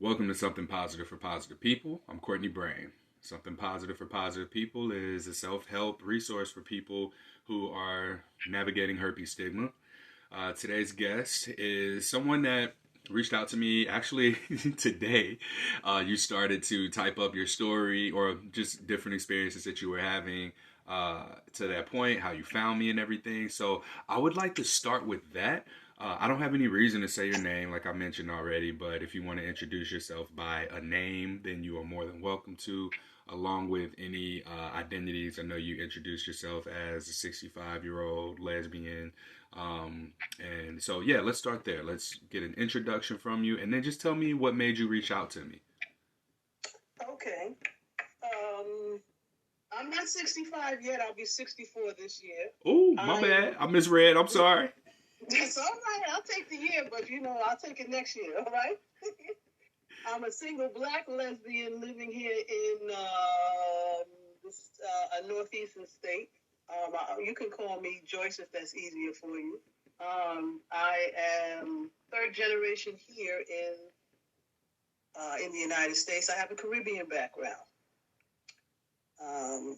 Welcome to Something Positive for Positive People. I'm Courtney Brain. Something Positive for Positive People is a self-help resource for people who are navigating herpes stigma. Today's guest is someone that reached out to me actually today. You started to type up your story or just different experiences that you were having to that point, how you found me and everything. So I would like to start with that. I don't have any reason to say your name, like I mentioned already, but if you want to introduce yourself by a name, then you are more than welcome to, along with any identities. I know you introduced yourself as a 65-year-old lesbian. And so, yeah, let's start there. Let's get an introduction from you, and then just tell me what made you reach out to me. Okay. Um, I'm not 65 yet. I'll be 64 this year. Oh, my I bad. I misread. I'm sorry. That's all right. I'll take the year, but I'll take it next year. All right. I'm a single black lesbian living here in a northeastern state. You can call me Joyce if that's easier for you. I am third generation here in the United States. I have a Caribbean background. Um,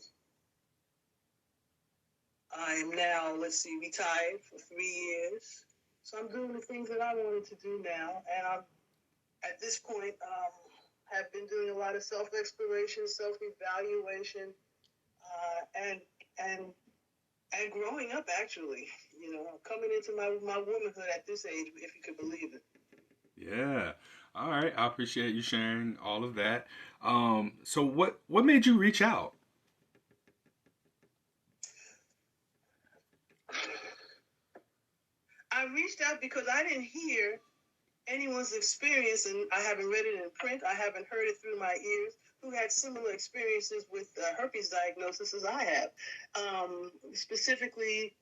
I'm now, retired for 3 years. So I'm doing the things that I wanted to do now. And I'm, at this point, have been doing a lot of self-exploration, self-evaluation, and, and, and growing up, actually. Coming into my womanhood at this age, if you could believe it. Yeah. All right. I appreciate you sharing all of that. So what made you reach out? I reached out because I didn't hear anyone's experience, and I haven't read it in print, I haven't heard it through my ears, who had similar experiences with herpes diagnosis as I have. Specifically,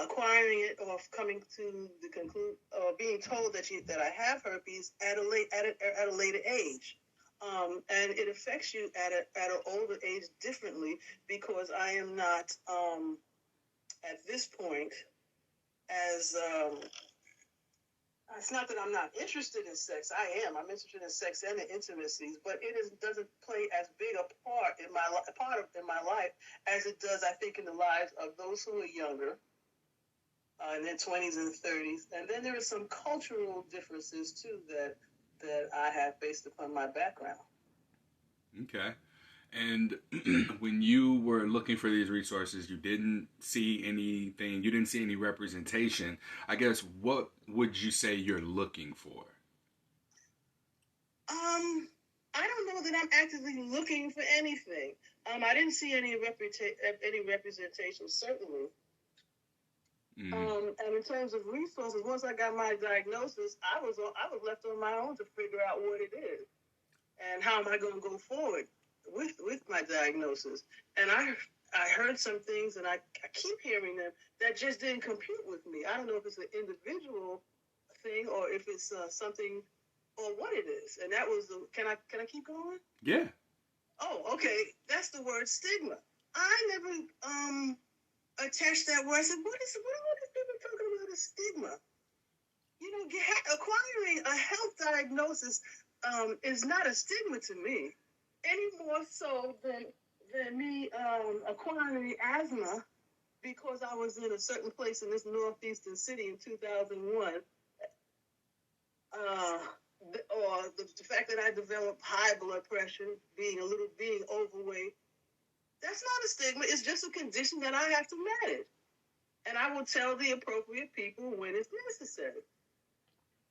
acquiring it or coming to the conclusion or being told that I have herpes at a later age. And it affects you at an older age differently because I am not at this point as it's not that I'm not interested in sex. I am. I'm interested in sex and the intimacies, but doesn't play as big a part in my life as it does, I think, in the lives of those who are younger, in their 20s and 30s. And then there are some cultural differences too that I have based upon my background. Okay. And when you were looking for these resources, you didn't see anything, you didn't see any representation. I guess what would you say you're looking for? I don't know that I'm actively looking for anything. I didn't see any representation, certainly. Mm, And in terms of resources, once I got my diagnosis, I was left on my own to figure out what it is and how am I going to go forward with my diagnosis. And I heard some things, and I keep hearing them that just didn't compute with me. I don't know if it's an individual thing or if it's something or what it is. And that was can I keep going? yeah. Oh, okay. That's the word stigma. I never attached that word. I said, what is people talking about a stigma? Acquiring a health diagnosis is not a stigma to me, any more so than me acquiring asthma because I was in a certain place in this northeastern city in 2001. Or the fact that I developed high blood pressure, being overweight, that's not a stigma. It's just a condition that I have to manage. And I will tell the appropriate people when it's necessary.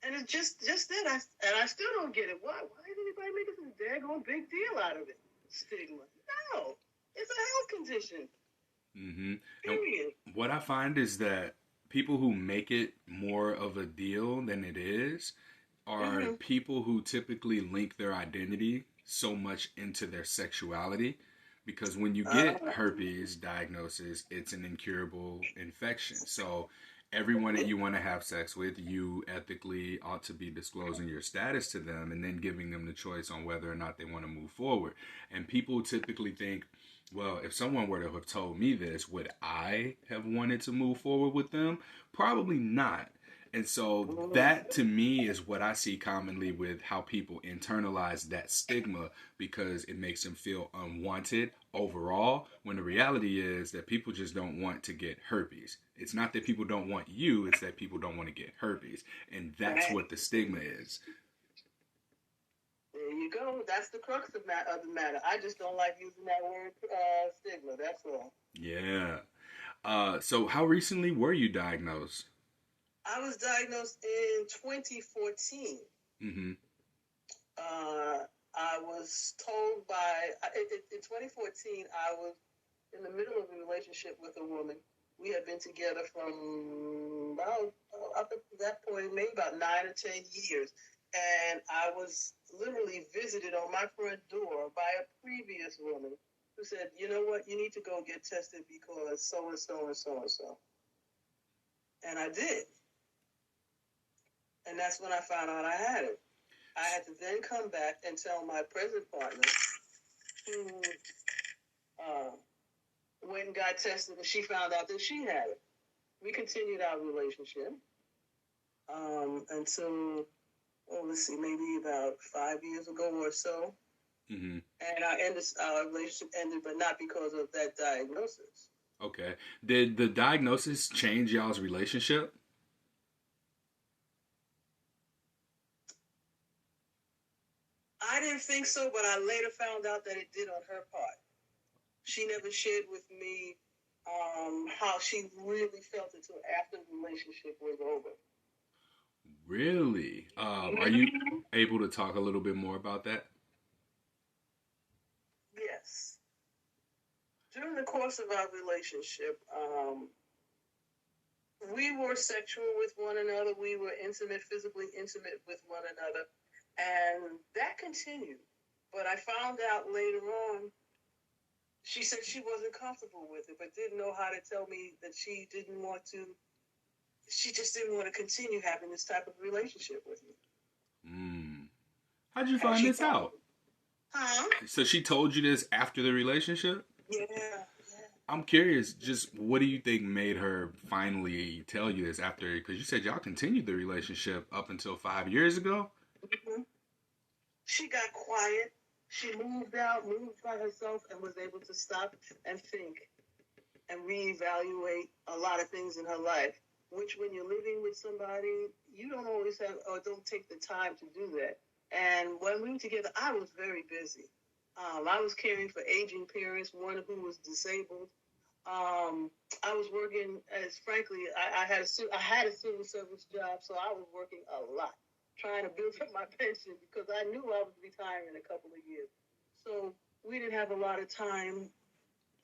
And it's just that I still don't get it. Why is anybody making such a daggone big deal out of it? Stigma. No. It's a health condition. Mm-hmm. Period. And what I find is that people who make it more of a deal than it is are people who typically link their identity so much into their sexuality because when you get herpes diagnosis, it's an incurable infection. So everyone that you want to have sex with, you ethically ought to be disclosing your status to them and then giving them the choice on whether or not they want to move forward. And people typically think, well, if someone were to have told me this, would I have wanted to move forward with them? Probably not. And so that to me is what I see commonly with how people internalize that stigma because it makes them feel unwanted overall, when the reality is that people just don't want to get herpes. It's not that people don't want you, it's that people don't want to get herpes. And that's what the stigma is. There you go. That's the crux of the matter. I just don't like using that word stigma. That's all. Yeah. So how recently were you diagnosed? I was diagnosed in 2014. Mm-hmm. I was told in 2014, I was in the middle of a relationship with a woman. We had been together from about, up to that point, maybe about 9 or 10 years. And I was literally visited on my front door by a previous woman who said, you know what, you need to go get tested because so-and-so and so-and-so. And I did. And that's when I found out I had it. I had to then come back and tell my present partner, who went and got tested, and she found out that she had it. We continued our relationship until, let's see, maybe about 5 years ago or so. Mm-hmm. And our relationship ended, but not because of that diagnosis. Okay. Did the diagnosis change y'all's relationship? I didn't think so, but I later found out that it did on her part. She never shared with me how she really felt until after the relationship was over. Really? Are you able to talk a little bit more about that? Yes. During the course of our relationship, we were sexual with one another. We were physically intimate with one another. And that continued. But I found out later on, she said she wasn't comfortable with it, but didn't know how to tell me that she just didn't want to continue having this type of relationship with me. How'd you find this out? Huh? So she told you this after the relationship? Yeah. I'm curious, just what do you think made her finally tell you this after, because you said y'all continued the relationship up until 5 years ago? Mm-hmm. She got quiet. She moved by herself, and was able to stop and think and reevaluate a lot of things in her life, which when you're living with somebody, you don't always have or don't take the time to do that. And when we were together, I was very busy. I was caring for aging parents, one who was disabled. I was working I had a civil service job, so I was working a lot, trying to build up my pension because I knew I was retiring in a couple of years. So we didn't have a lot of time,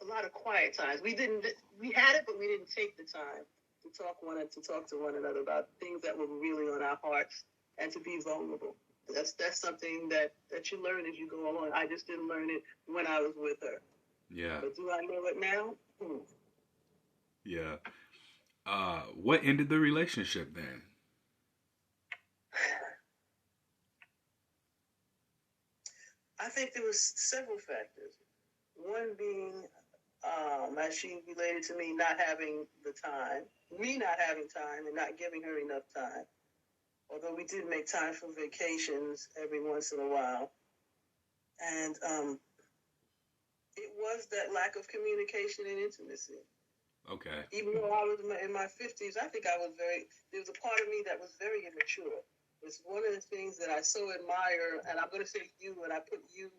a lot of quiet times. We had it, but we didn't take the time to talk to one another about things that were really on our hearts and to be vulnerable. That's something that you learn as you go along. I just didn't learn it when I was with her. Yeah. But do I know it now? Yeah. What ended the relationship then? I think there was several factors. One being, as she related to me not having time and not giving her enough time. Although we did make time for vacations every once in a while. And it was that lack of communication and intimacy. Okay. Even though I was in my 50s, I think there was a part of me that was very immature. It's one of the things that I so admire, and I'm going to say you, and I put you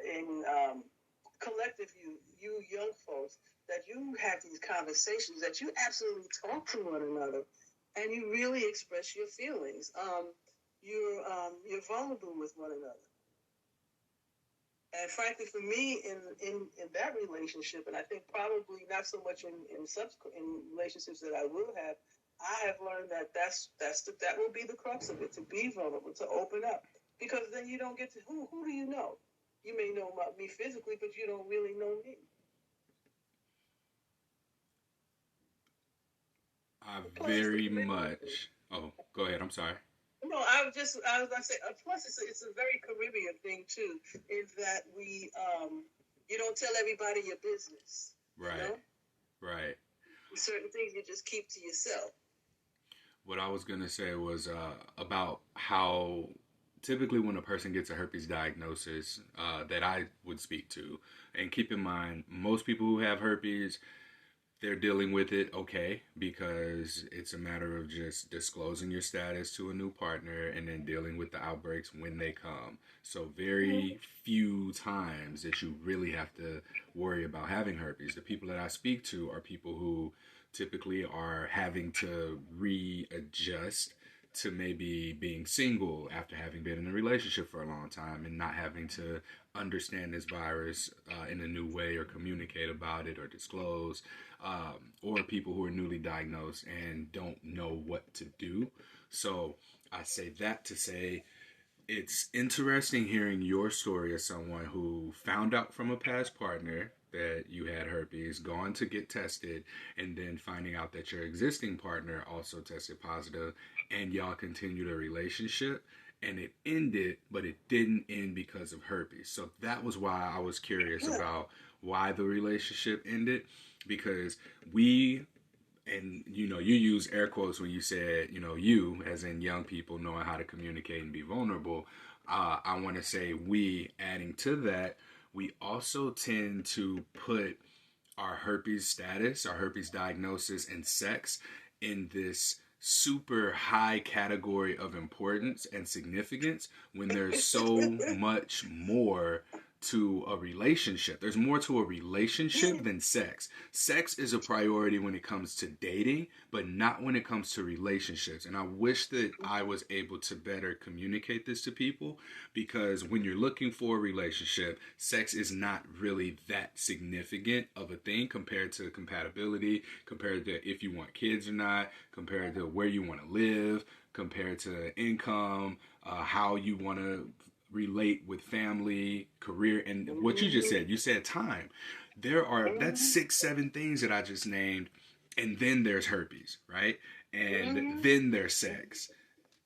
in collective you young folks, that you have these conversations, that you absolutely talk to one another, and you really express your feelings. You're vulnerable with one another. And frankly, for me, in that relationship, and I think probably not so much in relationships that I will have, I have learned that that will be the crux of it, to be vulnerable, to open up, because then you don't get to who do you know? You may know about me physically, but you don't really know me. Very much. Oh, go ahead. I'm sorry. No, I was going to say, plus it's a very Caribbean thing too, in that we, you don't tell everybody your business. Right. You know? Right. Certain things you just keep to yourself. What I was going to say was about how typically when a person gets a herpes diagnosis that I would speak to, and keep in mind, most people who have herpes, they're dealing with it okay because it's a matter of just disclosing your status to a new partner and then dealing with the outbreaks when they come. So very few times that you really have to worry about having herpes. The people that I speak to are people who typically are having to readjust to maybe being single after having been in a relationship for a long time and not having to understand this virus in a new way or communicate about it or disclose, or people who are newly diagnosed and don't know what to do. So I say that to say it's interesting hearing your story as someone who found out from a past partner that you had herpes, gone to get tested, and then finding out that your existing partner also tested positive, and y'all continued a relationship, and it ended, but it didn't end because of herpes. So that was why I was curious about why the relationship ended, because we, and you know, you use air quotes when you said, you know, you as in young people knowing how to communicate and be vulnerable. I want to say we, adding to that, we also tend to put our herpes status, our herpes diagnosis, and sex in this super high category of importance and significance when there's so much more to a relationship. There's more to a relationship than sex. Sex is a priority when it comes to dating, but not when it comes to relationships. And I wish that I was able to better communicate this to people, because when you're looking for a relationship, sex is not really that significant of a thing compared to compatibility, compared to if you want kids or not, compared to where you want to live, compared to income, how you want to relate with family, career, and what you just said. You said time. There are, that's 6, 7 things that I just named, and then there's herpes, right? And then there's sex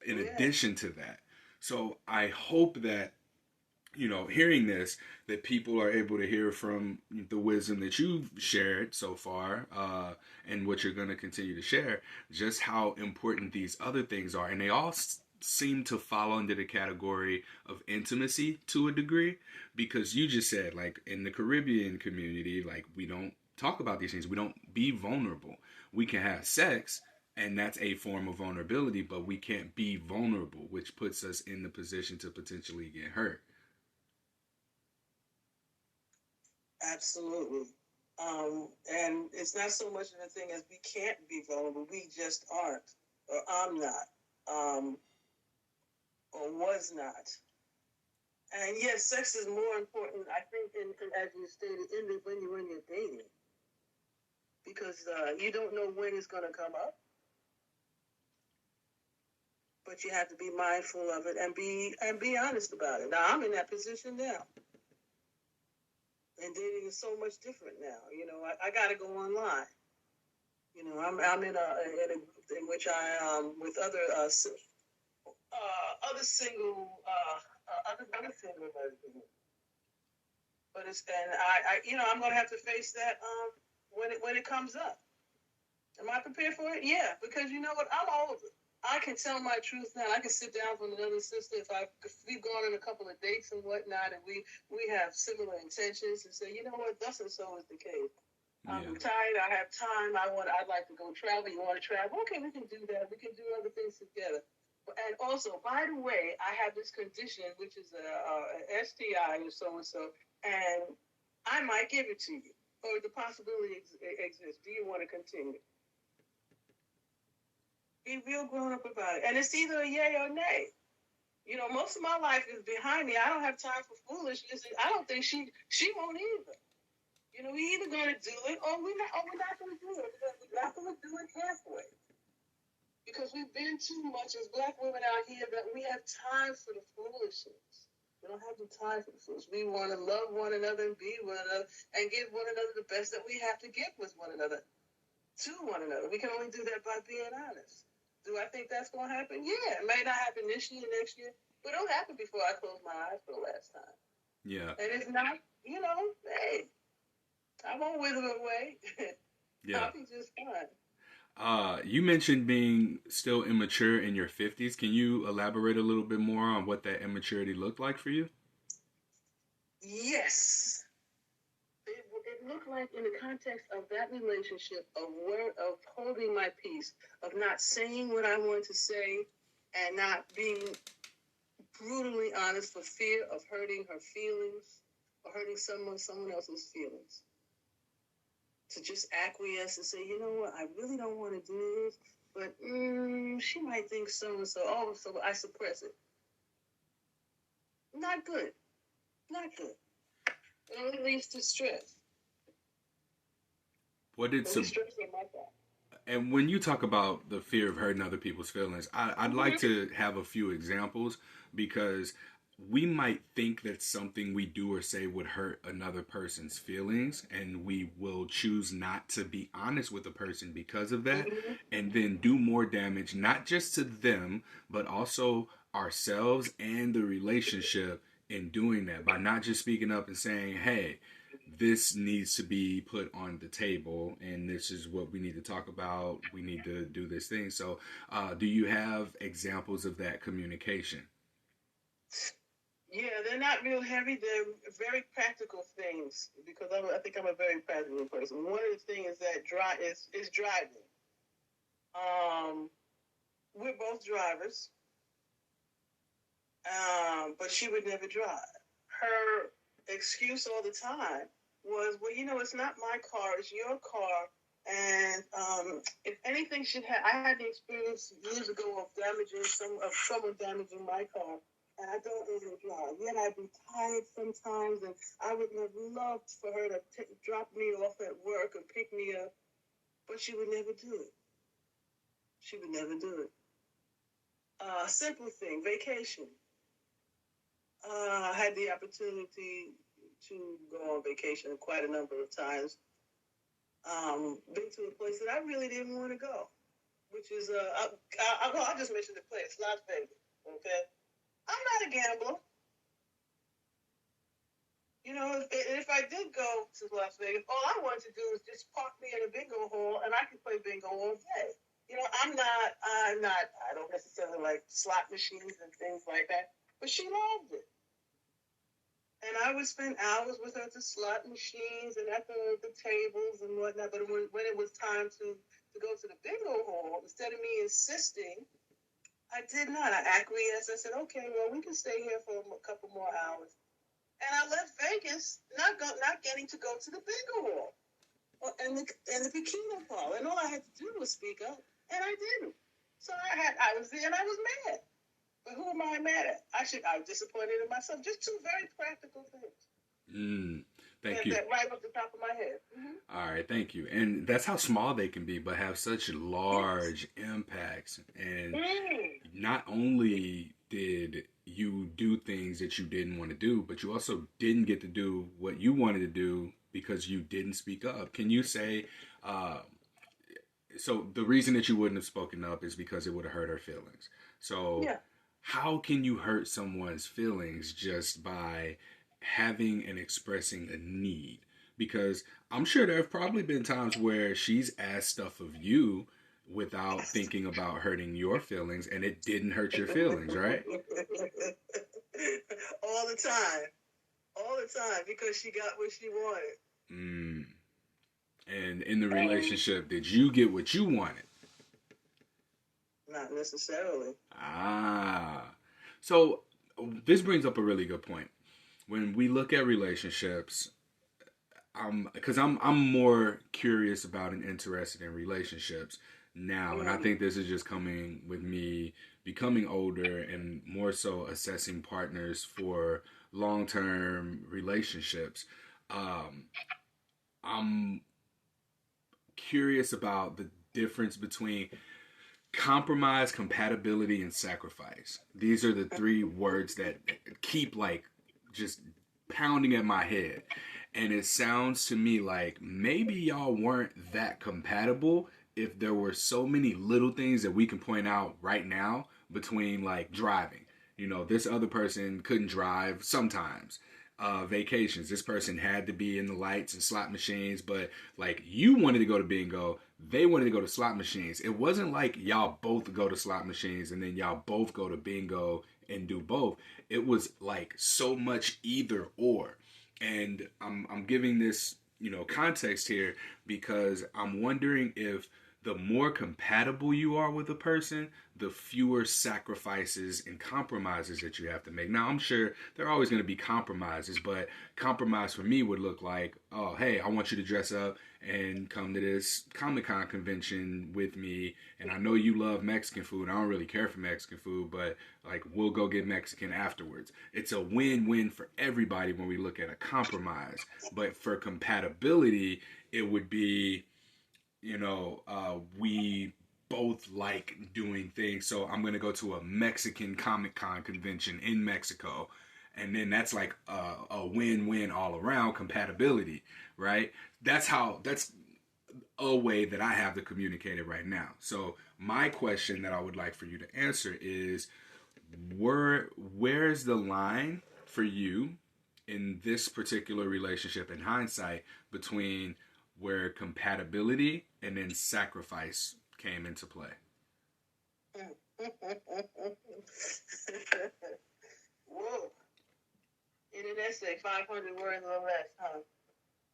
in addition to that. So I hope that, you know, hearing this, that people are able to hear from the wisdom that you've shared so far, and what you're going to continue to share, just how important these other things are. And they all seem to fall under the category of intimacy to a degree, because you just said, like, in the Caribbean community, like, we don't talk about these things. We don't be vulnerable. We can have sex, and that's a form of vulnerability, but we can't be vulnerable, which puts us in the position to potentially get hurt. Absolutely. And it's not so much of a thing as we can't be vulnerable. We just aren't, or I'm not, or was not. And yes, sex is more important, I think, as you stated, when you're dating, because you don't know when it's going to come up, but you have to be mindful of it and be honest about it. Now, I'm in that position now. And dating is so much different now. You know, I got to go online. You know, I'm in a group in which I with other single other single lesbians. But I you know, I'm gonna have to face that when it comes up. Am I prepared for it? Yeah, because you know what, I'm older. I can tell my truth now. I can sit down with another sister if we've gone on a couple of dates and whatnot, and we have similar intentions, and say, you know what, thus and so is the case. I'm retired. I have time. I'd like to go travel. You want to travel? Okay, we can do that. We can do other things together. And also, by the way, I have this condition, which is a STI or so and so, and I might give it to you, or the possibility exists. Do you want to continue? Be real grown up about it, and it's either a yay or nay. You know, most of my life is behind me. I don't have time for foolishness, and I don't think she won't either. You know, we either going to do it or we're not going to do it. We're not going to do it halfway. Because we've been too much as Black women out here that we have time for the foolishness. We don't have the time for the foolishness. We want to love one another and be one another and give one another the best that we have to give with one another, to one another. We can only do that by being honest. Do I think that's going to happen? Yeah, it may not happen this year, next year, but it'll happen before I close my eyes for the last time. Yeah. And if not, you know, hey, I won't wither away. Yeah. I'll be just fine. You mentioned being still immature in your 50s. Can you elaborate a little bit more on what that immaturity looked like for you? Yes. It looked like in the context of that relationship of holding my peace, of not saying what I wanted to say, and not being brutally honest for fear of hurting her feelings or hurting someone else's feelings. To just acquiesce and say, you know what, I really don't want to do this, but she might think so and so. Oh, so I suppress it. Not good. Not good. It only leads to stress. What did some Stress like that. And when you talk about the fear of hurting other people's feelings, I'd like to have a few examples because we might think that something we do or say would hurt another person's feelings, and we will choose not to be honest with the person because of that, and then do more damage, not just to them, but also ourselves and the relationship in doing that by not just speaking up and saying, hey, this needs to be put on the table and this is what we need to talk about, we need to do this thing. So do you have examples of that communication? Yeah, they're not real heavy. They're very practical things because I think I'm a very practical person. One of the things is that is driving. We're both drivers, but she would never drive. Her excuse all the time was, well, you know, it's not my car, it's your car. And if anything should happen, I had the experience years ago of someone damaging my car, and I don't even drive. Yet I'd be tired sometimes, and I would have loved for her to drop me off at work and pick me up, but she would never do it. She would never do it. Simple thing, vacation. I had the opportunity to go on vacation quite a number of times. Been to a place that I really didn't want to go, which is I'll just mention the place, Las Vegas. Okay, I'm not a gambler. You know, if I did go to Las Vegas, all I wanted to do was just park me in a bingo hall, and I could play bingo all day. You know, I don't necessarily like slot machines and things like that, but she loved it. And I would spend hours with her at the slot machines and at the tables and whatnot. But when it was time to go to the bingo hall, instead of me insisting, I did not. I acquiesced. I said, okay, well, we can stay here for a couple more hours. And I left Vegas not getting to go to the bingo hall and the bikini hall. And all I had to do was speak up, and I didn't. So I was there, and I was mad. But who am I mad at? I was disappointed in myself. Just two very practical things. Thank you. That right off the top of my head. Mm-hmm. All right, thank you. And that's how small they can be, but have such large impacts. And not only did you do things that you didn't want to do, but you also didn't get to do what you wanted to do because you didn't speak up. Can you say, so the reason that you wouldn't have spoken up is because it would have hurt her feelings. So how can you hurt someone's feelings just by having and expressing a need? Because I'm sure there have probably been times where she's asked stuff of you without thinking about hurting your feelings, and it didn't hurt your feelings, right? All the time, because she got what she wanted. And in the relationship, did you get what you wanted? Not necessarily. So this brings up a really good point. When we look at relationships, because I'm more curious about and interested in relationships now, and I think this is just coming with me becoming older and more so assessing partners for long-term relationships. I'm curious about the difference between compromise, compatibility, and sacrifice. These are the three words that keep just pounding at my head. And it sounds to me like maybe y'all weren't that compatible if there were so many little things that we can point out right now between driving. You know, this other person couldn't drive sometimes. vacations. This person had to be in the lights and slot machines, but like you wanted to go to bingo, they wanted to go to slot machines. It wasn't like y'all both go to slot machines and then y'all both go to bingo and do both. It was like so much either or. And I'm giving this, context here because I'm wondering if the more compatible you are with a person, the fewer sacrifices and compromises that you have to make. Now, I'm sure there are always going to be compromises, but compromise for me would look like, oh, hey, I want you to dress up and come to this Comic-Con convention with me. And I know you love Mexican food. I don't really care for Mexican food, but like we'll go get Mexican afterwards. It's a win-win for everybody when we look at a compromise. But for compatibility, it would be, we both like doing things. So I'm going to go to a Mexican Comic-Con convention in Mexico. And then that's like a win-win all around compatibility, right? That's a way that I have to communicate it right now. So my question that I would like for you to answer is, where's the line for you in this particular relationship in hindsight between where compatibility and then sacrifice came into play? Whoa. In an essay, 500 words or less, huh?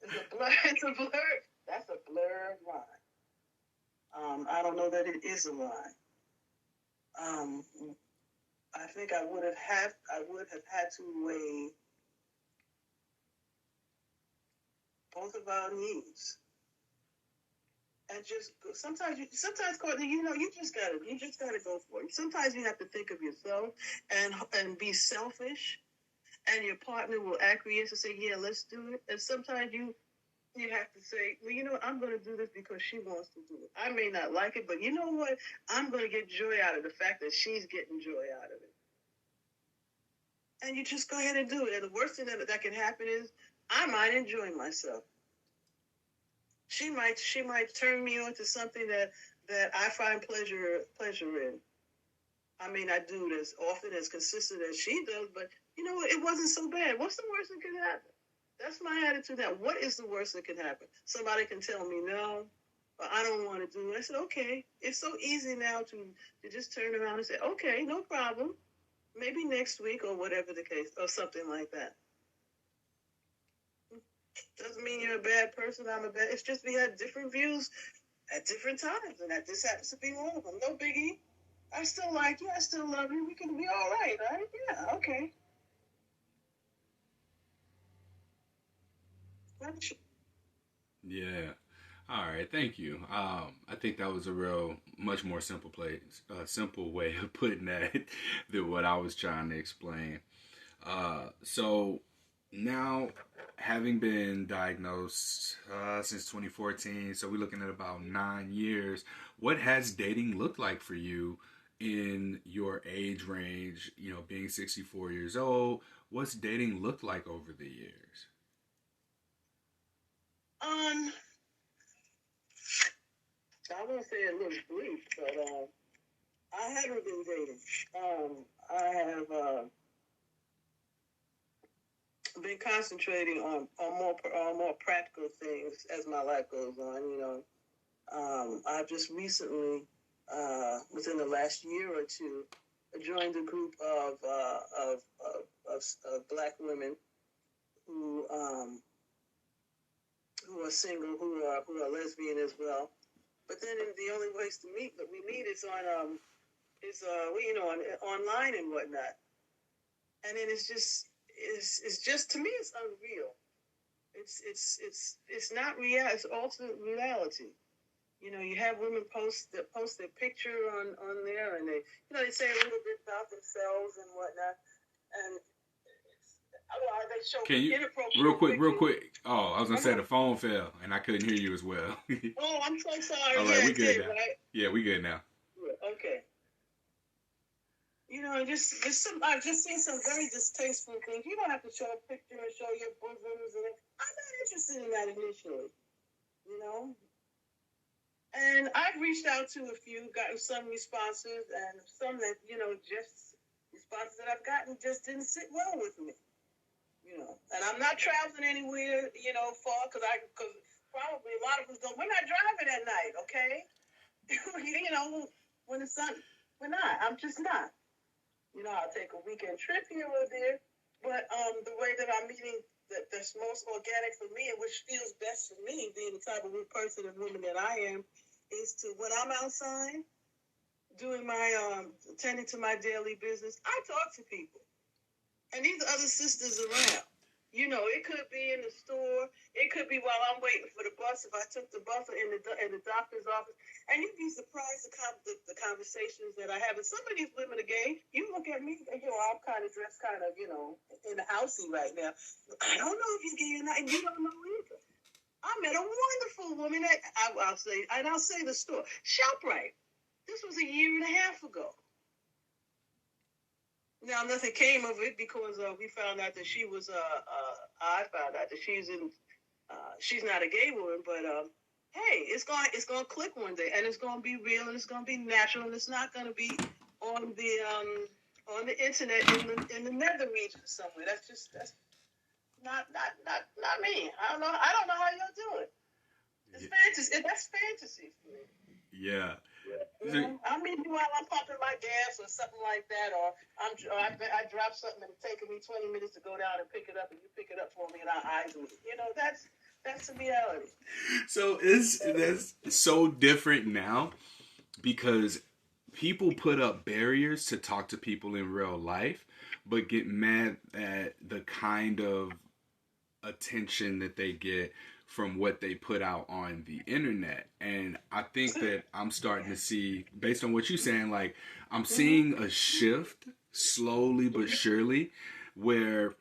It's a blur. It's a blur. That's a blurred line. I don't know that it is a line. I think I would have had to weigh both of our needs. And just sometimes, Courtney, you just gotta go for it. Sometimes you have to think of yourself and be selfish, and your partner will acquiesce and say, "Yeah, let's do it." And sometimes you have to say, "Well, you know what? I'm going to do this because she wants to do it. I may not like it, but you know what? I'm going to get joy out of the fact that she's getting joy out of it." And you just go ahead and do it. And the worst thing that can happen is I might enjoy myself. She might turn me on to something that I find pleasure in. I may not do it as often, as consistent as she does, but you know what? It wasn't so bad. What's the worst that could happen? That's my attitude now. What is the worst that can happen? Somebody can tell me no, or I don't want to do it. I said, okay. It's so easy now to just turn around and say, okay, no problem. Maybe next week or whatever the case, or something like that. Doesn't mean you're a bad person. I'm a bad. It's just we had different views at different times, and that this happens to be one of them. No biggie. I still like you. I still love you. We can be all right, right? Yeah, okay. Yeah. All right. Thank you. I think that was a much more simple way of putting that than what I was trying to explain. So now, having been diagnosed since 2014, so we're looking at about 9 years. What has dating looked like for you in your age range? Being 64 years old, what's dating looked like over the years? I won't say it looks brief, but I haven't been dating. I have been concentrating on more practical things as my life goes on. I've just recently, within the last year or two, joined a group of Black women who are single, who are lesbian as well. But then the only ways to meet that we meet is on online and whatnot. And then it's just to me it's unreal. It's not real. It's alternate reality. You have women post their picture on there, and they say a little bit about themselves and whatnot, and they show Can you inappropriate real quick? Oh, I was gonna say the phone fell and I couldn't hear you as well. Oh, I'm so sorry. All right, we good now. Right? Yeah, we good now. Yeah, okay. I've just seen some very distasteful things. You don't have to show a picture and show your bosoms, and I'm not interested in that initially. And I've reached out to a few, gotten some responses, and some that just responses that I've gotten just didn't sit well with me. And I'm not traveling anywhere, far, because probably a lot of us don't. We're not driving at night, okay? When the sun, we're not. I'm just not. I'll take a weekend trip here or there, but the way that I'm meeting that's most organic for me and which feels best for me, being the type of person and woman that I am, is to, when I'm outside doing my tending to my daily business, I talk to people, and these other sisters around. It could be in the store. It could be while I'm waiting for the bus. If I took the bus or in the doctor's office, and you'd be surprised the conversations that I have. And some of these women are gay. You look at me, and I'm kind of dressed, in the housey right now. I don't know if you're gay or not, and you don't know either. I met a wonderful woman at I'll say the store, ShopRite. This was a year and a half ago. Now, nothing came of it because we found out that she was, I found out that she's not a gay woman, but hey, it's going to click one day, and it's going to be real, and it's going to be natural, and it's not going to be on the internet in the nether region somewhere. That's not me. I don't know how y'all do it. It's fantasy. That's fantasy for me. Yeah. I mean, while I'm pumping my gas or something like that, or I drop something and it's taking me 20 minutes to go down and pick it up, and you pick it up for me and our eyes meet. That's the reality. So that's so different now because people put up barriers to talk to people in real life, but get mad at the kind of attention that they get from what they put out on the internet. And I think that I'm starting to see, based on what you're saying, like I'm seeing a shift slowly but surely where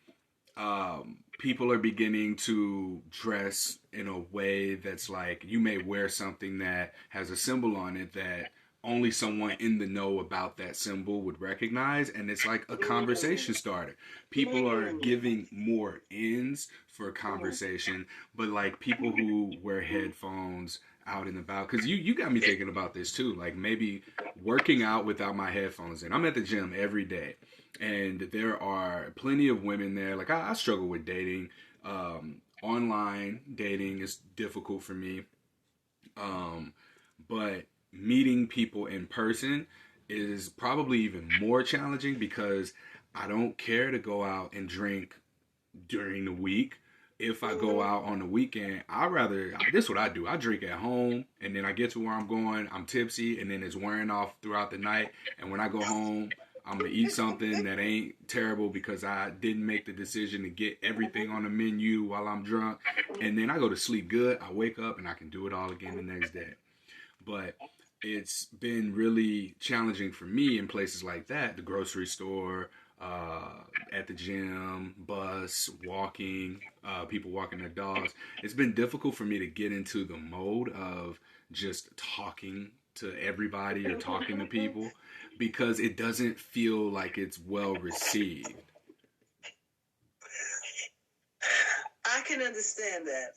people are beginning to dress in a way that's like, you may wear something that has a symbol on it that only someone in the know about that symbol would recognize, and it's like a conversation starter. People are giving more ends for conversation, but like people who wear headphones out and about, because you got me thinking about this too, like maybe working out without my headphones in. I'm at the gym every day, and there are plenty of women there. Like I struggle with dating. Online dating is difficult for me, but meeting people in person is probably even more challenging because I don't care to go out and drink during the week. If I go out on the weekend, this is what I do. I drink at home, and then I get to where I'm going, I'm tipsy, and then it's wearing off throughout the night. And when I go home, I'm going to eat something that ain't terrible because I didn't make the decision to get everything on the menu while I'm drunk. And then I go to sleep good. I wake up, and I can do it all again the next day. But it's been really challenging for me in places like that, the grocery store, at the gym, bus, walking, people walking their dogs. It's been difficult for me to get into the mode of just talking to everybody or talking to people because it doesn't feel like it's well received. I can understand that.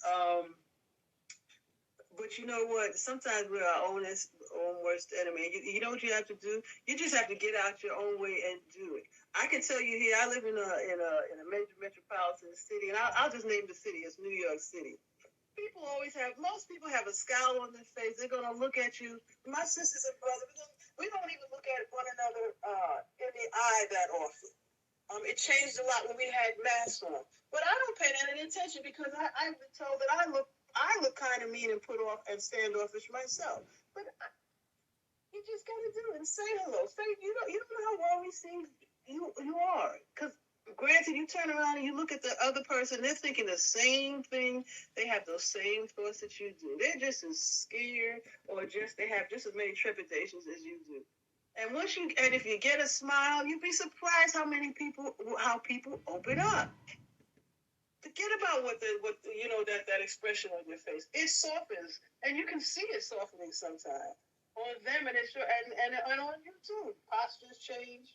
But you know what? Sometimes we're our own worst enemy. You know what you have to do? You just have to get out your own way and do it. I can tell you here, I live in a major metropolitan city, and I'll just name the city. It's New York City. Most people have a scowl on their face. They're going to look at you. My sisters and brothers, we don't even look at one another in the eye that often. It changed a lot when we had masks on. But I don't pay that any attention because I've been told that I look kind of mean and put off and standoffish myself. But you just got to do it and say hello. Say you don't know how well we see you are. Because granted, you turn around and you look at the other person, they're thinking the same thing. They have those same thoughts that you do. They're just as scared or they have just as many trepidations as you do. And if you get a smile, you'd be surprised how people open up. Forget about that expression on your face. It softens, and you can see it softening sometimes on them, and on you too. Postures change.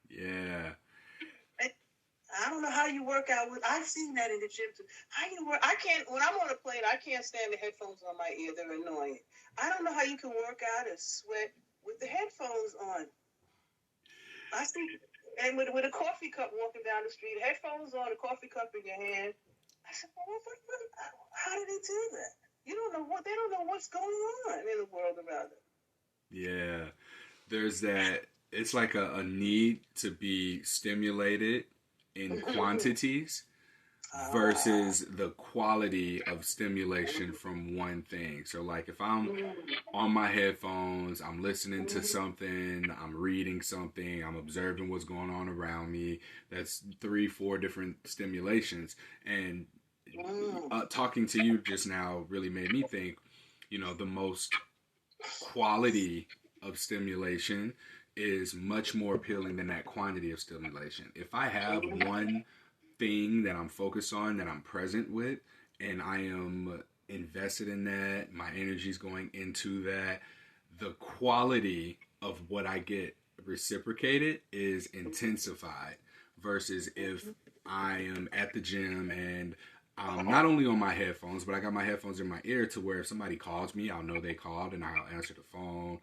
Yeah. I don't know how you work out I've seen that in the gym too. How you work? When I'm on a plane, I can't stand the headphones on my ear. They're annoying. I don't know how you can work out and sweat with the headphones on. I see. and with a coffee cup walking down the street, headphones on, a coffee cup in your hand. I said, well, how did they do that? You don't know they don't know what's going on in the world around them. Yeah. There's that, it's like a need to be stimulated in quantities versus the quality of stimulation from one thing. So like if I'm on my headphones, I'm listening to something, I'm reading something, I'm observing what's going on around me. That's 3-4 different stimulations. And talking to you just now really made me think, the most quality of stimulation is much more appealing than that quantity of stimulation. If I have one thing that I'm focused on, that I'm present with, and I am invested in that, my energy is going into that, the quality of what I get reciprocated is intensified versus if I am at the gym and I'm not only on my headphones, but I got my headphones in my ear to where if somebody calls me, I'll know they called and I'll answer the phone.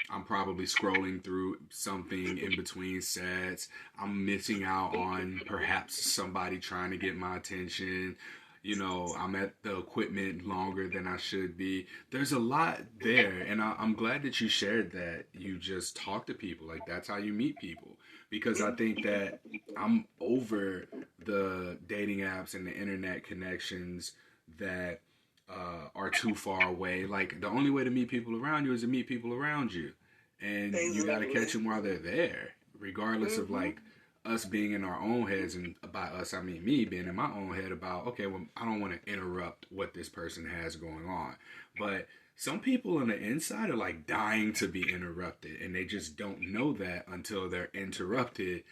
I'm probably scrolling through something in between sets. I'm missing out on perhaps somebody trying to get my attention. I'm at the equipment longer than I should be. There's a lot there, and I'm glad that you shared that. You just talk to people. Like, that's how you meet people. Because I think that I'm over the dating apps and the internet connections that are too far away. Like, the only way to meet people around you is to meet people around you. And you got to catch them while they're there, regardless of, like, us being in our own heads. And by us, I mean me being in my own head about, okay, well, I don't want to interrupt what this person has going on. But some people on the inside are, like, dying to be interrupted, and they just don't know that until they're interrupted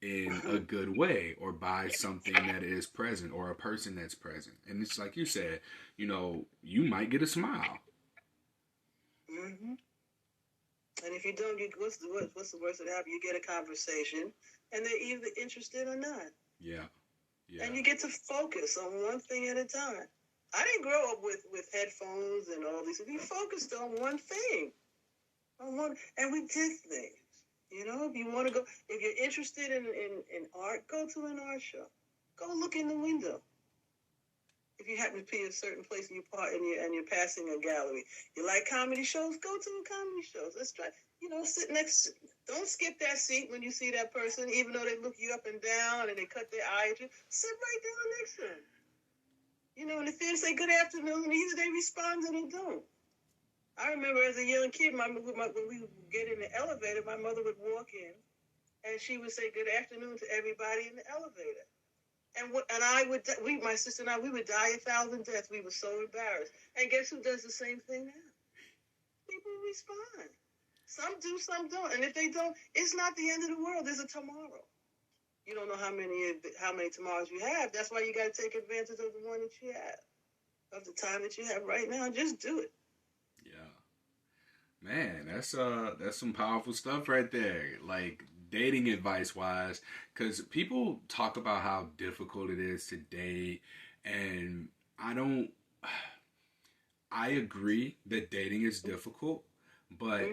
in a good way or by something that is present or a person that's present. And it's like you said, you might get a smile. Mm-hmm. And if you don't, what's the worst that happens? You get a conversation, and they're either interested or not. Yeah. And you get to focus on one thing at a time. I didn't grow up with headphones and all these. We focused on one thing, and we did things. If you want to go, if you're interested in art, go to an art show. Go look in the window. If you happen to be a certain place and you're passing a gallery, you like comedy shows, go to a comedy show. Let's try. Sit next. Don't skip that seat when you see that person, even though they look you up and down and they cut their eye at you. Sit right down next to them. And if they say good afternoon, either they respond or they don't. I remember as a young kid, when we would get in the elevator, my mother would walk in, and she would say good afternoon to everybody in the elevator. My sister and I, we would die 1,000 deaths. We were so embarrassed. And guess who does the same thing now? People respond. Some do, some don't. And if they don't, it's not the end of the world. There's a tomorrow. You don't know how many tomorrows you have. That's why you got to take advantage of the one that you have, of the time that you have right now. Just do it. Yeah, man, that's some powerful stuff right there. Like, dating advice wise, because people talk about how difficult it is to date, and I agree that dating is difficult, but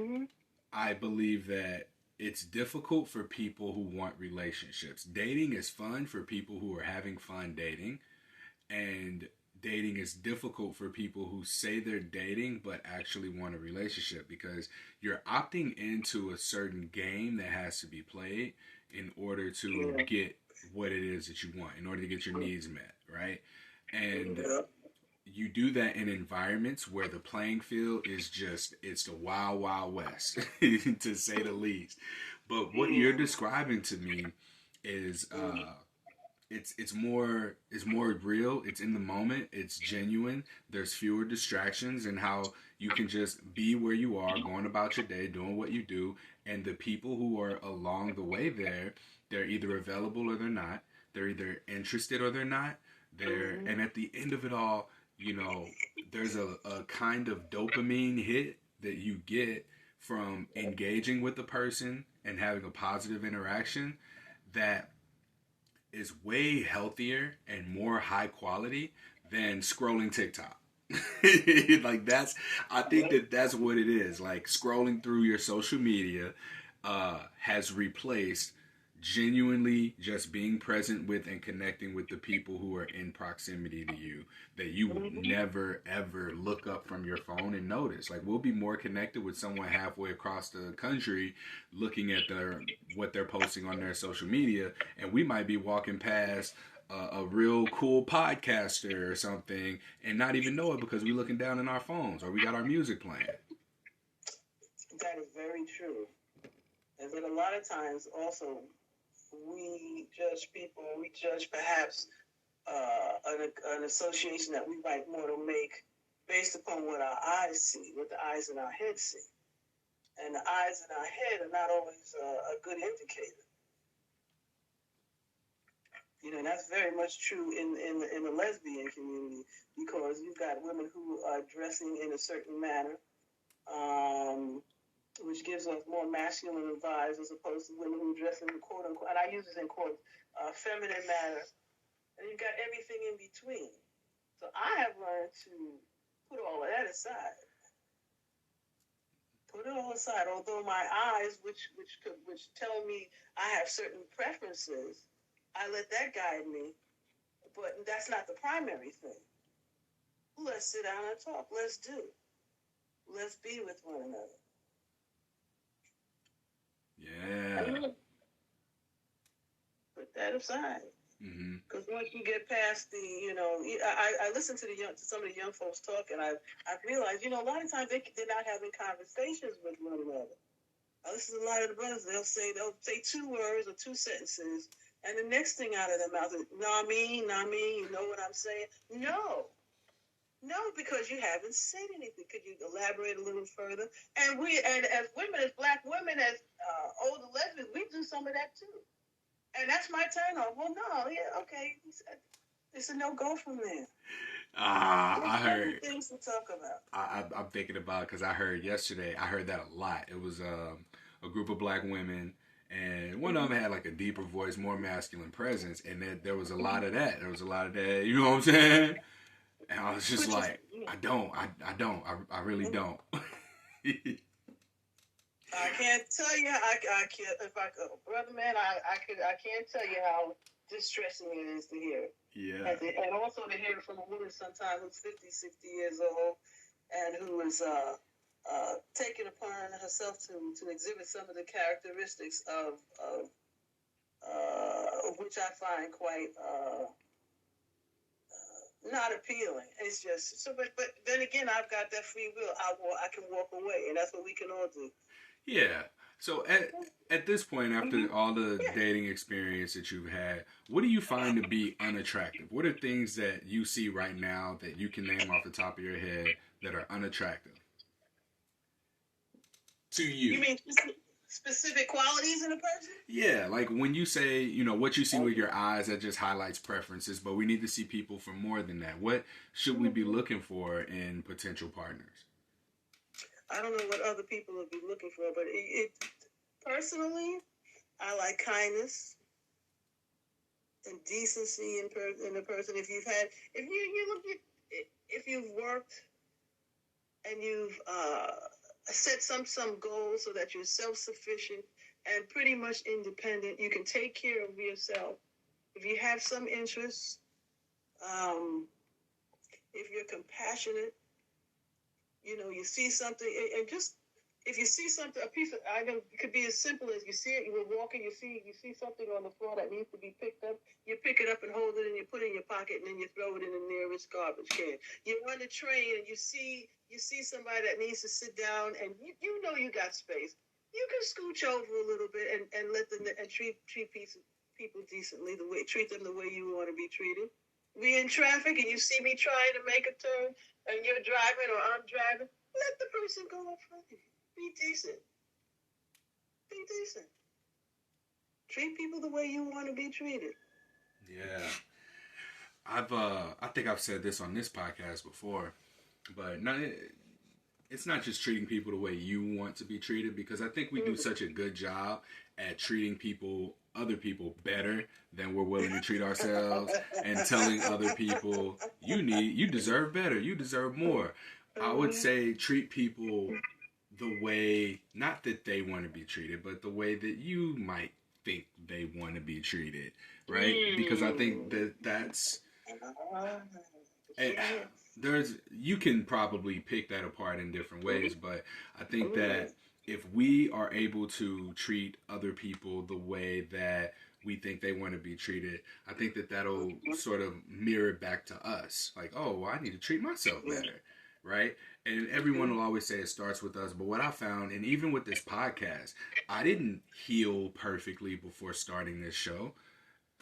I believe that it's difficult for people who want relationships. Dating is fun for people who are having fun dating, and dating is difficult for people who say they're dating but actually want a relationship, because you're opting into a certain game that has to be played in order to get what it is that you want, in order to get your needs met, right? And you do that in environments where the playing field is it's the wild, wild west, to say the least. But what you're describing to me is it's more real. It's in the moment. It's genuine. There's fewer distractions, and how you can just be where you are, going about your day, doing what you do. And the people who are along the way there, they're either available or they're not. They're either interested or they're not. And at the end of it all, there's a kind of dopamine hit that you get from engaging with the person and having a positive interaction that is way healthier and more high quality than scrolling TikTok. I think that's what it is. Like, scrolling through your social media has replaced genuinely just being present with and connecting with the people who are in proximity to you that you would never ever look up from your phone and notice. Like, we'll be more connected with someone halfway across the country looking at what they're posting on their social media, and we might be walking past a real cool podcaster or something and not even know it because we're looking down in our phones or we got our music playing. That is very true. And then a lot of times also we judge people, we judge perhaps an association that we might want to make based upon what our eyes see, what the eyes in our head see. And the eyes in our head are not always a good indicator. You know, and that's very much true in the lesbian community, because you've got women who are dressing in a certain manner, which gives us more masculine vibes as opposed to women who dress in quote unquote, and I use this in quotes, feminine manner. And you've got everything in between. So I have learned to put all of that aside. Put it all aside. Although my eyes, which tell me I have certain preferences, I let that guide me. But that's not the primary thing. Let's sit down and talk. Let's do. Let's be with one another. Yeah. Put that aside. Because once you get past the, I listen to some of the young folks talk, and I've realized, a lot of times they're not having conversations with one another. I listen to a lot of the brothers. They'll say 2 words or 2 sentences, and the next thing out of their mouth is, nah me, you know what I'm saying? No, because you haven't said anything. Could you elaborate a little further? And as women, as black women, as older lesbians, we do some of that too. And that's my turn off. Well, no, yeah, okay. It's a no-go from there. I heard things to talk about. I'm thinking about it because I heard yesterday. I heard that a lot. It was a group of black women, and one of them had like a deeper voice, more masculine presence, and there was a lot of that. There was a lot of that. You know what I'm saying? And I was just I really don't. I can't tell you. I can't. If I could, brother man, I can't tell you how distressing it is to hear. Yeah. And also to hear it from a woman sometimes who's 50, 60 years old, and who is taking upon herself to exhibit some of the characteristics of which I find quite not appealing. It's just so. But then again, I've got that free will. I can walk away, and that's what we can all do. Yeah. So at this point, after all the dating experience that you've had, what do you find to be unattractive? What are things that you see right now that you can name off the top of your head that are unattractive to you? You mean specific qualities in a person? Yeah, like when you say, what you see with your eyes, that just highlights preferences, but we need to see people for more than that. What should we be looking for in potential partners? I don't know what other people would be looking for, but personally, I like kindness and decency in a person. If you've worked and you've set some goals so that you're self-sufficient and pretty much independent, you can take care of yourself. If you have some interests, if you're compassionate, you see something, and just if you see something, it could be as simple as you see it. You were walking, you see something on the floor that needs to be picked up. You pick it up and hold it, and you put it in your pocket, and then you throw it in the nearest garbage can. You're on the train, and you see somebody that needs to sit down, and you got space. You can scooch over a little bit and let them and treat people decently, treat them the way you want to be treated. We in traffic, and you see me trying to make a turn, and you're driving or I'm driving, let the person go in front of you. Be decent. Treat people the way you want to be treated. Yeah. I think I've said this on this podcast before, but it's not just treating people the way you want to be treated, because I think we do such a good job at treating other people better than we're willing to treat ourselves, and telling other people, you deserve better, you deserve more. I would say treat people the way, not that they want to be treated, but the way that you might think they want to be treated, right? Because I think that's there's you can probably pick that apart in different ways, but I think that if we are able to treat other people the way that we think they want to be treated, I think that that'll sort of mirror back to us. Like, oh, well, I need to treat myself better, right? And everyone will always say it starts with us. But what I found, and even with this podcast, I didn't heal perfectly before starting this show.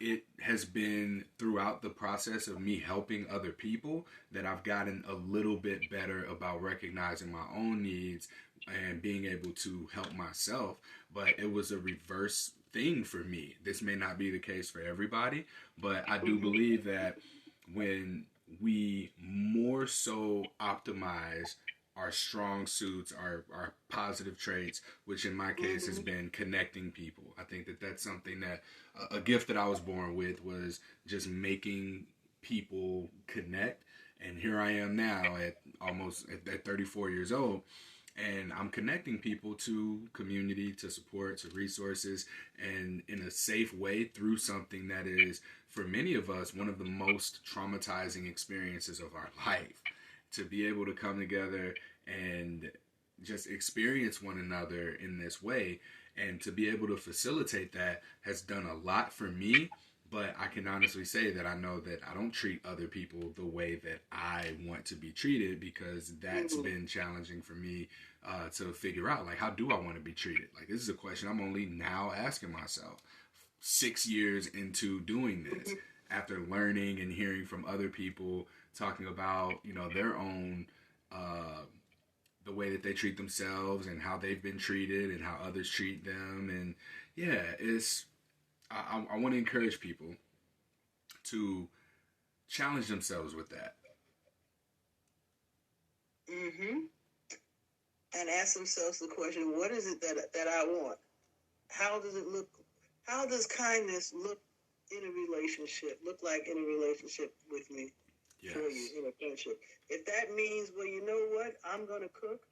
It has been throughout the process of me helping other people that I've gotten a little bit better about recognizing my own needs and being able to help myself. But it was a reverse thing for me. This may not be the case for everybody, but I do believe that when we more so optimize our strong suits, our positive traits, which in my case has been connecting people. I think that that's something that a gift that I was born with was just making people connect. And here I am now at 34 years old, and I'm connecting people to community, to support, to resources, and in a safe way through something that is, for many of us, one of the most traumatizing experiences of our life. To be able to come together and just experience one another in this way, and to be able to facilitate that has done a lot for me. But I can honestly say that I know that I don't treat other people the way that I want to be treated, because that's been challenging for me to figure out. Like, how do I want to be treated? Like, this is a question I'm only now asking myself 6 years into doing this, after learning and hearing from other people talking about, their own, the way that they treat themselves and how they've been treated and how others treat them. And yeah, I want to encourage people to challenge themselves with that. And ask themselves the question, what is it that I want? How does it look? How does kindness look in a relationship, look like in a relationship with me? Yes. For you in a friendship. If that means, well, you know what? I'm going to cook.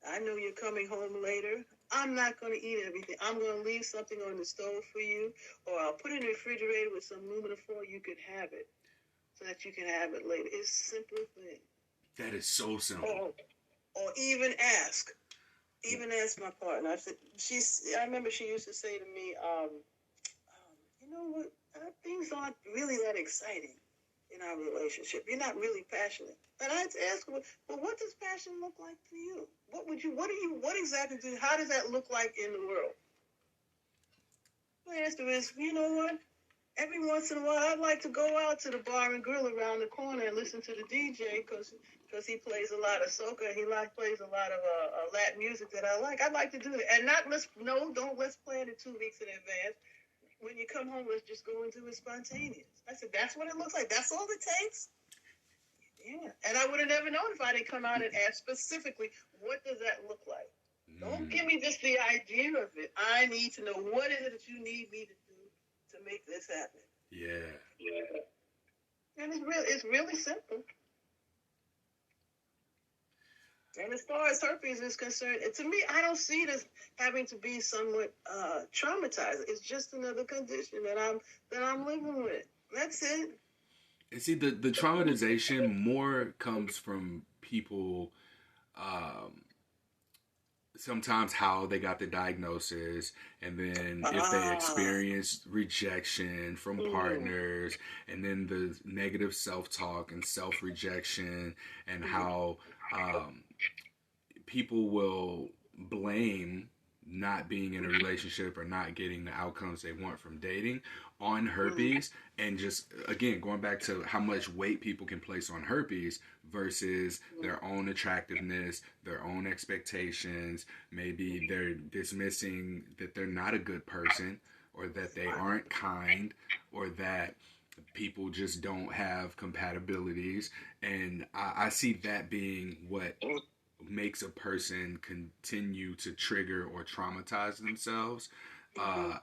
I know you're coming home later. I'm not going to eat everything. I'm going to leave something on the stove for you, or I'll put it in the refrigerator with some aluminum foil. You can have it, so that you can have it later. It's a simple thing. That is so simple. Or even ask. Even ask my partner. I remember she used to say to me, you know what? Things aren't really that exciting in our relationship. You're not really passionate. And I'd ask her, well, what does passion look like to you? How does that look like in the world? My answer is, you know what? Every once in a while, I'd like to go out to the bar and grill around the corner and listen to the DJ because he plays a lot of soca. He plays a lot of Latin music that I like. I'd like to do that. And let's plan it 2 weeks in advance. When you come home, let's just go and do it spontaneous. I said, that's what it looks like. That's all it takes? Yeah. And I would have never known if I didn't come out and ask specifically, what does that look like? Don't give me just the idea of it. I need to know, what is it that you need me to do to make this happen? Yeah. And it's really simple. And as far as herpes is concerned, to me, I don't see this having to be somewhat traumatizing. It's just another condition that I'm living with. That's it. And see, the traumatization more comes from people, sometimes how they got the diagnosis, and then if they experienced rejection from partners, and then the negative self-talk and self-rejection, and how people will blame not being in a relationship or not getting the outcomes they want from dating on herpes. And just, again, going back to how much weight people can place on herpes versus their own attractiveness, their own expectations. Maybe they're dismissing that they're not a good person, or that they aren't kind, or that people just don't have compatibilities. And I see that being what makes a person continue to trigger or traumatize themselves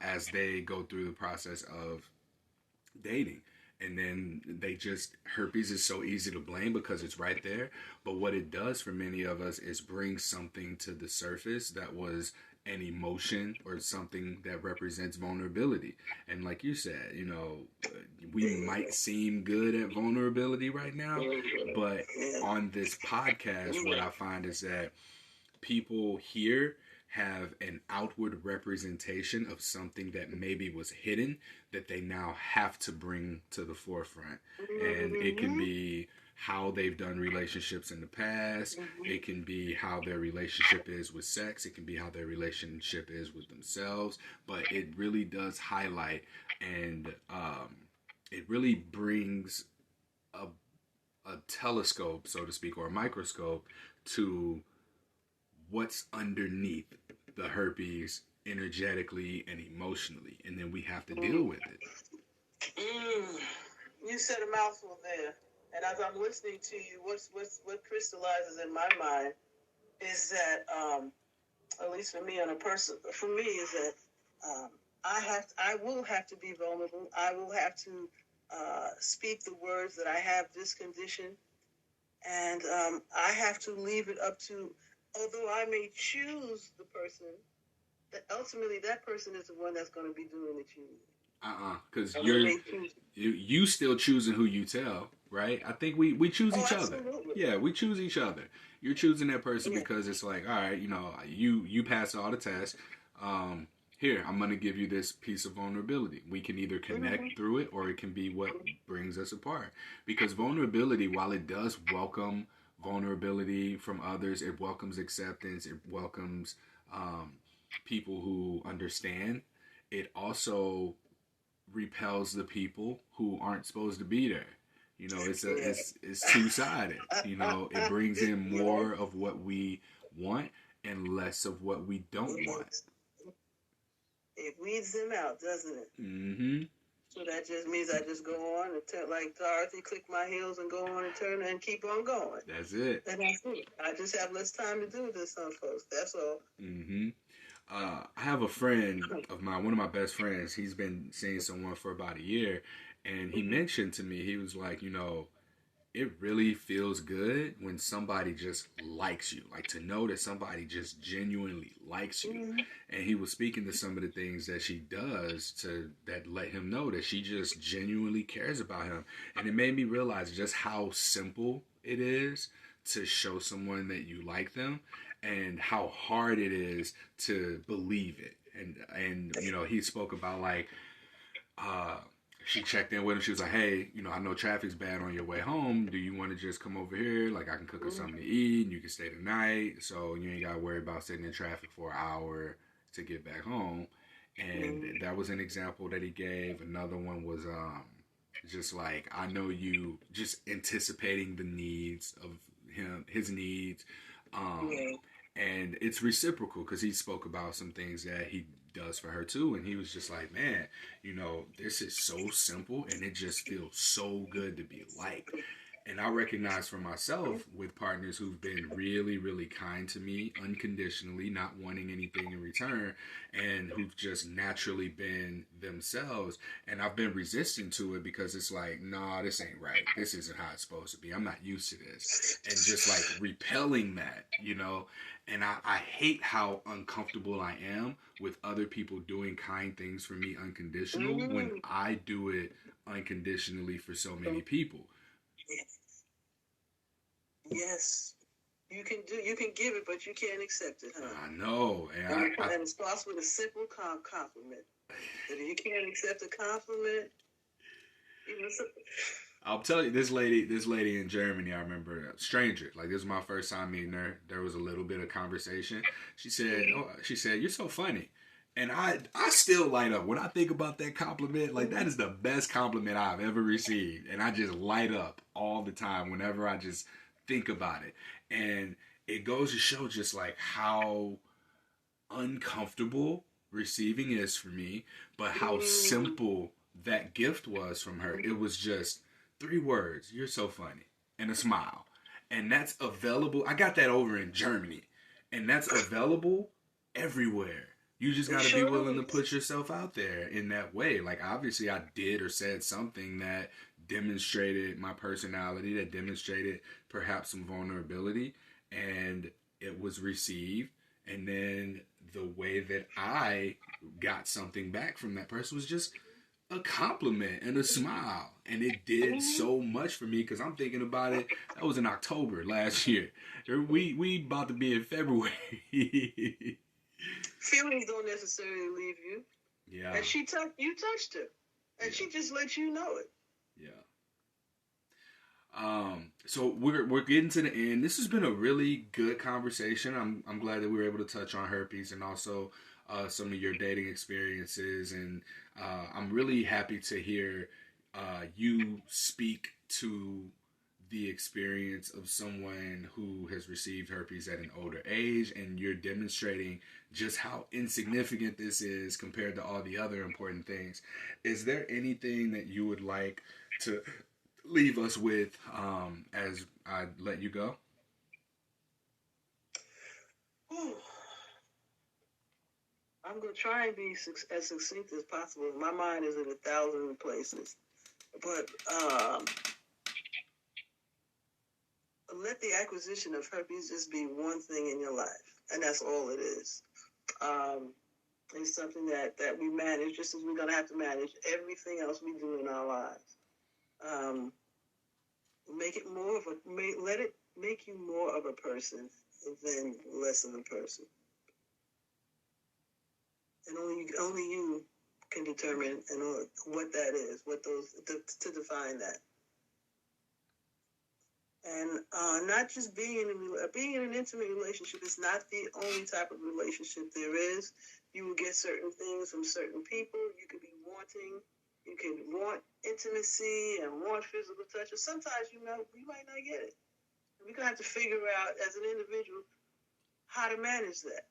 as they go through the process of dating. And then herpes is so easy to blame because it's right there. But what it does for many of us is bring something to the surface that was an emotion or something that represents vulnerability. And like you said, you know, we might seem good at vulnerability right now, but on this podcast, what I find is that people here have an outward representation of something that maybe was hidden that they now have to bring to the forefront. And it can be how they've done relationships in the past. It can be how their relationship is with sex. It can be how their relationship is with themselves. But it really does highlight and it really brings a telescope, so to speak, or a microscope to what's underneath the herpes energetically and emotionally, and then we have to deal with it. You said a mouthful there, and as I'm listening to you, what crystallizes in my mind is that, at least for me, is that I will have to be vulnerable. I will have to speak the words that I have this condition, and I have to leave it up to. Although I may choose the person, that ultimately that person is the one that's going to be doing the choosing. Because you still choosing who you tell, right? I think we choose each other. Yeah, we choose each other. You're choosing that person because it's like, all right, you know, you pass all the tests. Here, I'm going to give you this piece of vulnerability. We can either connect through it, or it can be what brings us apart. Because vulnerability, while it does welcome vulnerability from others, it welcomes acceptance, it welcomes people who understand. It also repels the people who aren't supposed to be there. You know, it's two-sided. You know, it brings in more of what we want and less of what we don't want. It weeds them out, doesn't it? Mm-hmm. So that just means I just go on and turn, like Dorothy, click my heels and go on and turn and keep on going. That's it. And that's it. I just have less time to do this, folks. That's all. Mm-hmm. I have a friend of mine, one of my best friends. He's been seeing someone for about a year, and he mentioned to me, he was like, you know, it really feels good when somebody just likes you. Like, to know that somebody just genuinely likes you. And he was speaking to some of the things that she does that let him know that she just genuinely cares about him. And it made me realize just how simple it is to show someone that you like them, and how hard it is to believe it. And you know, he spoke about like, she checked in with him. She was like, hey, you know, I know traffic's bad on your way home. Do you want to just come over here? Like, I can cook us something to eat and you can stay the night. So you ain't got to worry about sitting in traffic for an hour to get back home. And that was an example that he gave. Another one was just like, I know you, just anticipating the needs of his needs. And it's reciprocal because he spoke about some things that he does for her too, and he was just like, man, you know, this is so simple and it just feels so good to be liked. And I recognize for myself with partners who've been really, really kind to me unconditionally, not wanting anything in return, and who've just naturally been themselves. And I've been resisting to it because it's like, nah, this ain't right. This isn't how it's supposed to be. I'm not used to this. And just like repelling that, you know. And I hate how uncomfortable I am with other people doing kind things for me unconditional when I do it unconditionally for so many people. Yes. You can give it, but you can't accept it, huh? I know. And it starts with a simple compliment. But if you can't accept a compliment, I'll tell you, this lady in Germany, I remember, a stranger. Like, this was my first time meeting her. There was a little bit of conversation. She said, you're so funny. And I still light up. When I think about that compliment, like, that is the best compliment I've ever received. And I just light up all the time whenever I just think about it. And it goes to show just, like, how uncomfortable receiving is for me, but how simple that gift was from her. It was just 3 words, you're so funny, and a smile. And that's available. I got that over in Germany. And that's available everywhere. You just got to be willing to put yourself out there in that way. Like, obviously, I did or said something that demonstrated my personality, that demonstrated perhaps some vulnerability, and it was received. And then the way that I got something back from that person was just a compliment and a smile. And it did so much for me because I'm thinking about it. That was in October last year. We about to be in February. Feelings don't necessarily leave you. Yeah. And you touched her. And she just let you know it. Yeah. So we're getting to the end. This has been a really good conversation. I'm glad that we were able to touch on herpes and also some of your dating experiences, and I'm really happy to hear you speak to the experience of someone who has received herpes at an older age, and you're demonstrating just how insignificant this is compared to all the other important things. Is there anything that you would like to leave us with as I let you go? I'm going to try and be as succinct as possible. My mind is in 1,000 places. But let the acquisition of herpes just be one thing in your life. And that's all it is. It's something that we manage just as we're going to have to manage everything else we do in our lives. Let it make you more of a person than less of a person. And only you can determine what that is, to define that. And not just being in an intimate relationship is not the only type of relationship there is. You will get certain things from certain people. You can want intimacy and want physical touch, and sometimes you might not get it. We're going to have to figure out as an individual how to manage that.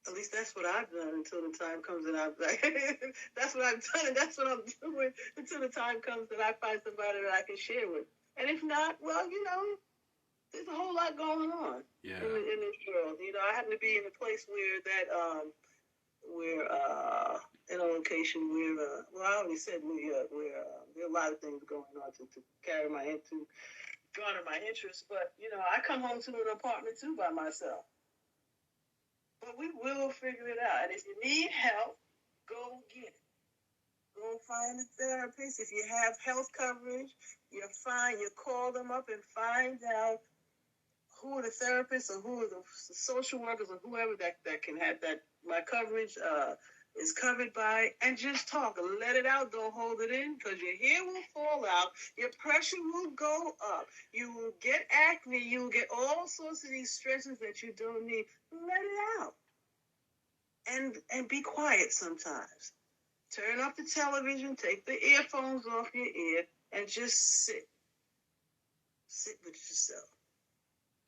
At least that's what I've done until the time comes that that's what I've done, and that's what I'm doing until the time comes that I find somebody that I can share with. And if not, well, there's a whole lot going on in this world. I happen to be in a place where we're in a location where, I already said where there are a lot of things going on to garner my interest. But, I come home to an apartment too by myself. But we will figure it out. And if you need help, go get it. Go find a therapist. If you have health coverage, you're fine. You call them up and find out who are the therapists or who are the social workers or whoever that can have that my coverage is covered by, and just talk. Let it out. Don't hold it in, because your hair will fall out. Your pressure will go up. You will get acne. You will get all sorts of these stresses that you don't need. Let it out. And be quiet sometimes. Turn off the television. Take the earphones off your ear and just sit. Sit with yourself.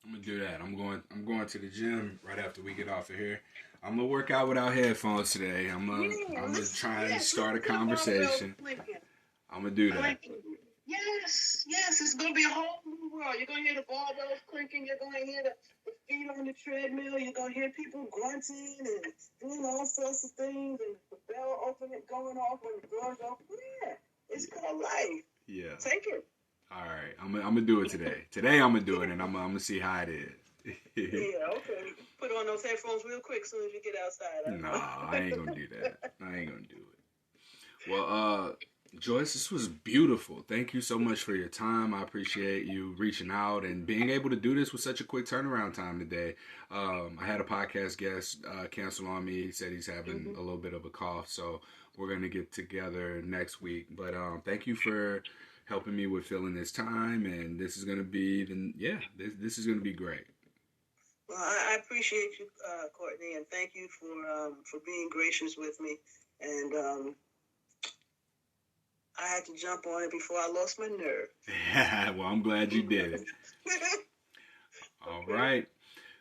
I'm gonna do that. I'm going to the gym right after we get off of here. I'm gonna work out without headphones today. I'm gonna try and start a conversation. I'm gonna do that. Yes, it's gonna be a whole new world. You're gonna hear the barbells clinking. You're gonna hear the feet on the treadmill. You're gonna hear people grunting and doing all sorts of things, and the bell opening, going off when the doors open. Yeah, it's called life. Yeah. Take it. All right, I'm gonna do it today. Today I'm gonna do it, and I'm gonna see how it is. Yeah, okay. Put on those headphones real quick as soon as you get outside. Nah, I ain't gonna do that. I ain't gonna do it. Well, Joyce, this was beautiful. Thank you so much for your time. I appreciate you reaching out and being able to do this with such a quick turnaround time today. I had a podcast guest cancel on me. He said he's having a little bit of a cough, so we're gonna get together next week. But thank you for helping me with filling this time, and this is gonna be this is gonna be great. Well, I appreciate you, Courtney, and thank you for being gracious with me. And I had to jump on it before I lost my nerve. Well, I'm glad you did it. All right.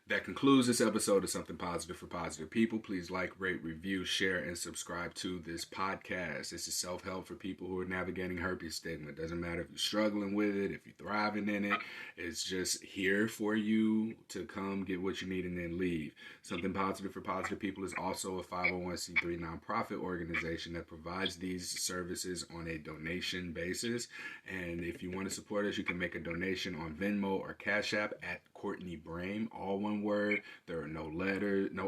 That concludes this episode of Something Positive for Positive People. Please like, rate, review, share, and subscribe to this podcast. This is self-help for people who are navigating herpes stigma. It doesn't matter if you're struggling with it, if you're thriving in it. It's just here for you to come get what you need and then leave. Something Positive for Positive People is also a 501c3 nonprofit organization that provides these services on a donation basis. And if you want to support us, you can make a donation on Venmo or Cash App at Courtney Brame, all one word. There are no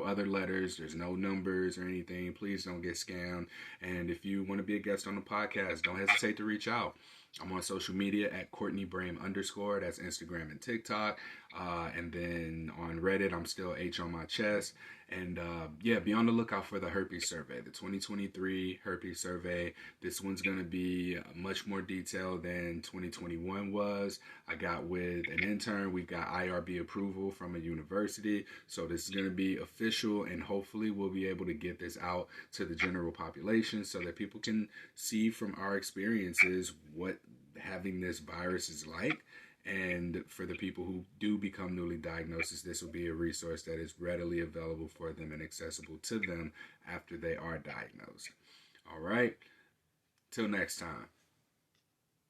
other letters. There's no numbers or anything. Please don't get scammed. And if you want to be a guest on the podcast, don't hesitate to reach out. I'm on social media at Courtney Brame _. That's Instagram and TikTok. And then on Reddit, I'm still H on my chest. And be on the lookout for the herpes survey, the 2023 herpes survey. This one's going to be much more detailed than 2021 was. I got with an intern. We've got IRB approval from a university. So this is going to be official, and hopefully we'll be able to get this out to the general population so that people can see from our experiences what having this virus is like. And for the people who do become newly diagnosed, this will be a resource that is readily available for them and accessible to them after they are diagnosed. All right. Till next time.